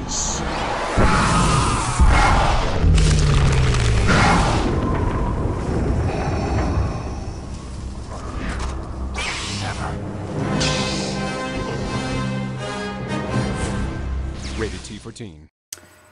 Ace. Rated T for Teen.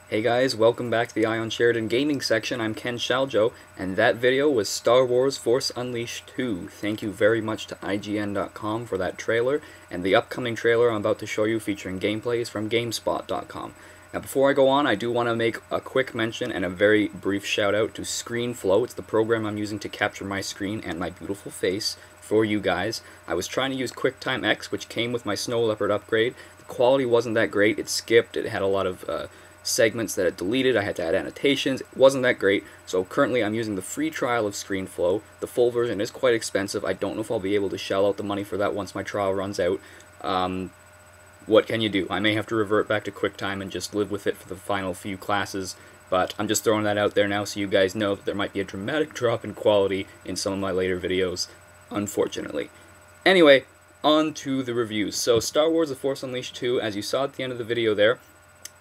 Hey guys, welcome back to the Ion Sheridan Gaming section. I'm Ken Shaljo, and that video was Star Wars Force Unleashed 2. Thank you very much to IGN.com for that trailer, and the upcoming trailer I'm about to show you featuring gameplay is from GameSpot.com. Now before I go on, I do want to make a quick mention and a very brief shout out to ScreenFlow. It's the program I'm using to capture my screen and my beautiful face for you guys. I was trying to use QuickTime X, which came with my Snow Leopard upgrade. The quality wasn't that great, it skipped, it had a lot of segments that it deleted, I had to add annotations, it wasn't that great, so currently I'm using the free trial of ScreenFlow. The full version is quite expensive. I don't know if I'll be able to shell out the money for that once my trial runs out. What can you do? I may have to revert back to QuickTime and just live with it for the final few classes, but I'm just throwing that out there now so you guys know that there might be a dramatic drop in quality in some of my later videos, unfortunately. Anyway, on to the reviews. So Star Wars The Force Unleashed 2, as you saw at the end of the video there,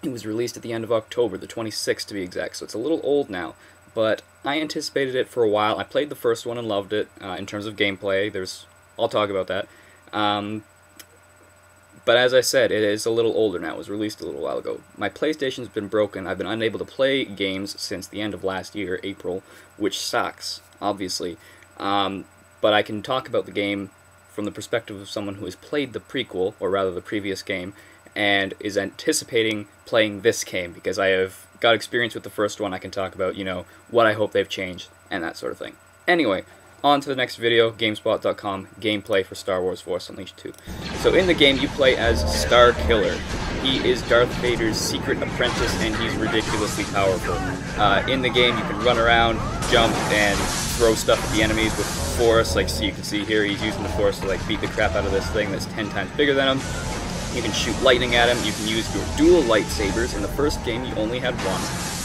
it was released at the end of October, the 26th to be exact, so it's a little old now, but I anticipated it for a while. I played the first one and loved it in terms of gameplay. I'll talk about that. But as I said, it is a little older now. It was released a little while ago. My PlayStation's been broken. I've been unable to play games since the end of last year, April, which sucks, obviously. But I can talk about the game from the perspective of someone who has played the prequel, or rather the previous game, and is anticipating playing this game, because I have got experience with the first one. I can talk about, you know, what I hope they've changed, and that sort of thing. Anyway, on to the next video, GameSpot.com, gameplay for Star Wars Force Unleashed 2. So in the game, you play as Star Killer. He is Darth Vader's secret apprentice, and he's ridiculously powerful. In the game, you can run around, jump, and throw stuff at the enemies with Force. Like, so you can see here, he's using the Force to like beat the crap out of this thing that's 10 times bigger than him. You can shoot lightning at him, you can use your dual lightsabers. In the first game, you only had one.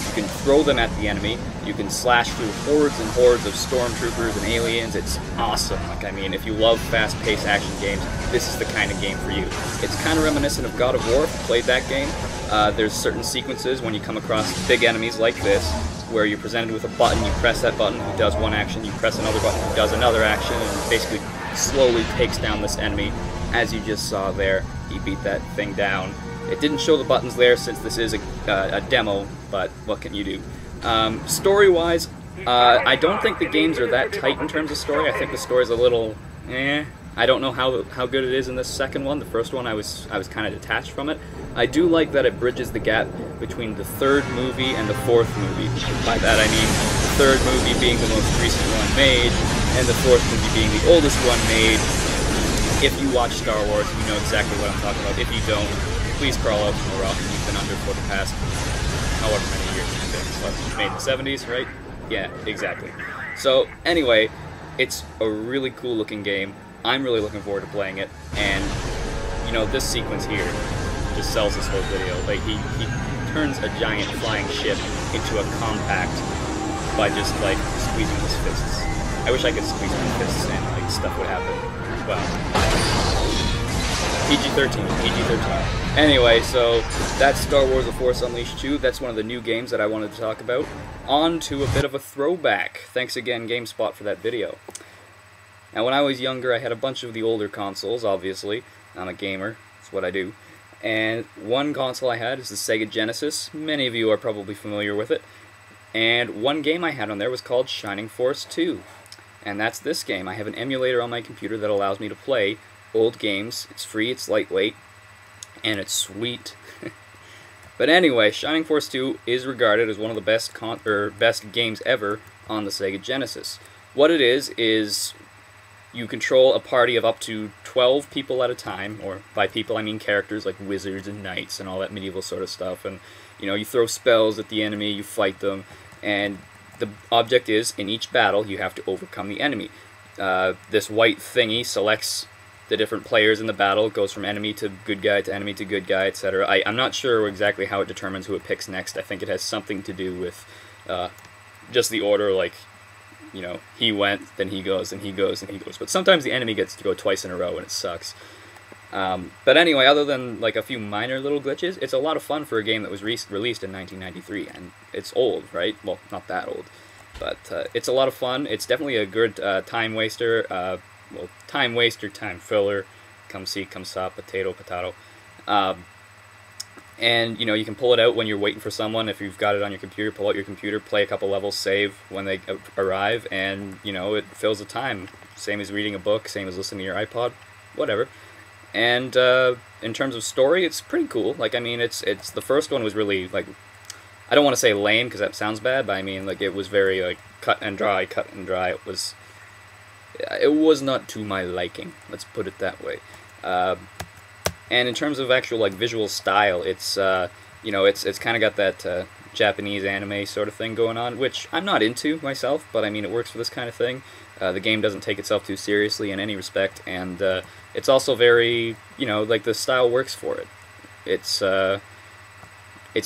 You can throw them at the enemy, you can slash through hordes and hordes of stormtroopers and aliens. It's awesome. Like, I mean, if you love fast-paced action games, this is the kind of game for you. It's kind of reminiscent of God of War, if you played that game. There's certain sequences when you come across big enemies like this, where you're presented with a button, you press that button, he does one action, you press another button, he does another action, and basically slowly takes down this enemy. As you just saw there, he beat that thing down. It didn't show the buttons there since this is a demo, but what can you do? Story-wise, I don't think the games are that tight in terms of story. I think the story's a little eh. I don't know how good it is in this second one. The first one I was kind of detached from it. I do like that it bridges the gap between the third movie and the fourth movie. By that I mean the third movie being the most recent one made, and the fourth movie being the oldest one made. If you watch Star Wars, you know exactly what I'm talking about. If you don't, please crawl out from the rock you've been under for the past however many years it's been. What, made in the 70s, right? Yeah, exactly. So, anyway, it's a really cool looking game. I'm really looking forward to playing it, and, you know, this sequence here just sells this whole video. Like, he turns a giant flying ship into a compact by just, like, squeezing his fists. I wish I could squeeze my fists and, like, stuff would happen. Well, PG-13. Anyway, so that's Star Wars The Force Unleashed 2. That's one of the new games that I wanted to talk about. On to a bit of a throwback. Thanks again, GameSpot, for that video. Now, when I was younger, I had a bunch of the older consoles, obviously. I'm a gamer. That's what I do. And one console I had is the Sega Genesis. Many of you are probably familiar with it. And one game I had on there was called Shining Force 2. And that's this game. I have an emulator on my computer that allows me to play old games. It's free, it's lightweight, and it's sweet. But anyway, Shining Force 2 is regarded as one of the best games ever on the Sega Genesis. What it is you control a party of up to 12 people at a time, or by people I mean characters like wizards and knights and all that medieval sort of stuff, and you know, you throw spells at the enemy, you fight them, and the object is, in each battle, you have to overcome the enemy. This white thingy selects the different players in the battle, goes from enemy to good guy to enemy to good guy, etc. I'm not sure exactly how it determines who it picks next. I think it has something to do with just the order, like, you know, he went, then he goes, and he goes, and he goes. But sometimes the enemy gets to go twice in a row, and it sucks. But anyway, other than like a few minor little glitches, it's a lot of fun for a game that was released in 1993, and it's old, right? Well, not that old, but it's a lot of fun. It's definitely a good time waster. Well, time waster, time filler. Come see, come saw, potato, potato. And, you know, you can pull it out when you're waiting for someone. If you've got it on your computer, pull out your computer, play a couple levels, save when they arrive, and, you know, it fills the time. Same as reading a book, same as listening to your iPod, whatever. And in terms of story, it's pretty cool. Like, I mean, it's the first one was really, like, I don't want to say lame, because that sounds bad, but I mean, like, it was very, like, cut and dry, cut and dry. It was not to my liking, let's put it that way. And in terms of actual like visual style, it's you know, it's kind of got that Japanese anime sort of thing going on, which I'm not into myself, but I mean it works for this kind of thing. The game doesn't take itself too seriously in any respect, and it's also very, you know, like the style works for it. It's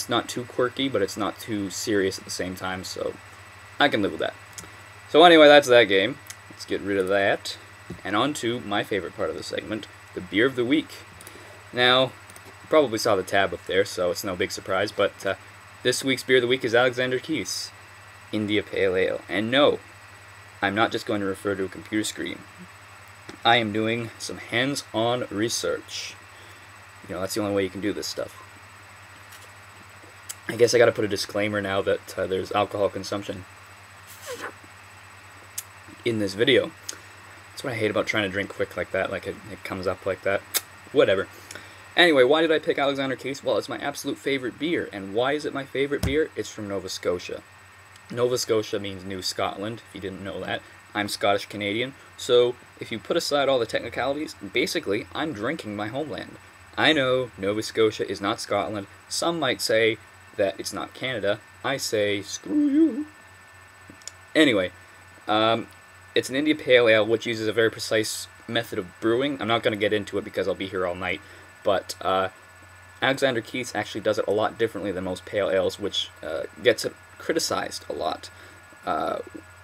not too quirky, but it's not too serious at the same time, so I can live with that. So anyway, that's that game. Let's get rid of that, and on to my favorite part of the segment, the beer of the week. Now, you probably saw the tab up there, so it's no big surprise, but this week's beer of the week is Alexander Keith's India Pale Ale. And no, I'm not just going to refer to a computer screen. I am doing some hands-on research. You know, that's the only way you can do this stuff. I guess I gotta put a disclaimer now that there's alcohol consumption in this video. That's what I hate about trying to drink quick like that, like it comes up like that. Whatever. Anyway, why did I pick Alexander Keith's? Well, it's my absolute favorite beer. And why is it my favorite beer? It's from Nova Scotia. Nova Scotia means New Scotland, if you didn't know that. I'm Scottish-Canadian, so if you put aside all the technicalities, basically, I'm drinking my homeland. I know Nova Scotia is not Scotland. Some might say that it's not Canada. I say, screw you. Anyway, it's an India Pale Ale, which uses a very precise method of brewing. I'm not going to get into it because I'll be here all night, but Alexander Keith's actually does it a lot differently than most pale ales, which gets it criticized a lot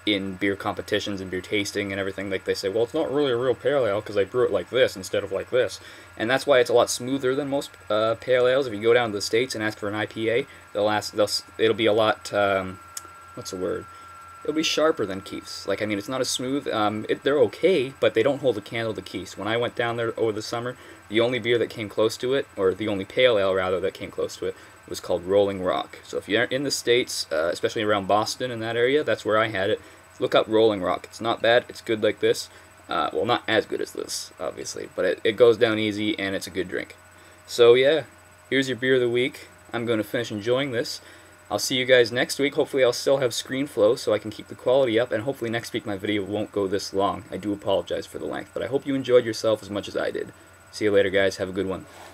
in beer competitions and beer tasting and everything. Like, they say, well, it's not really a real pale ale because I brew it like this instead of like this, and that's why it's a lot smoother than most pale ales. If you go down to the States and ask for an IPA, it'll be a lot, what's the word? It'll be sharper than Keith's. Like, I mean, it's not as smooth. They're okay, but they don't hold a candle to Keith's. When I went down there over the summer, the only beer that came close to it, or the only pale ale, rather, that came close to it, was called Rolling Rock. So if you're in the States, especially around Boston and that area, that's where I had it. Look up Rolling Rock. It's not bad. It's good like this. Well, not as good as this, obviously, but it goes down easy, and it's a good drink. So, yeah, here's your beer of the week. I'm going to finish enjoying this. I'll see you guys next week. Hopefully I'll still have screen flow so I can keep the quality up, and hopefully next week my video won't go this long. I do apologize for the length, but I hope you enjoyed yourself as much as I did. See you later, guys. Have a good one.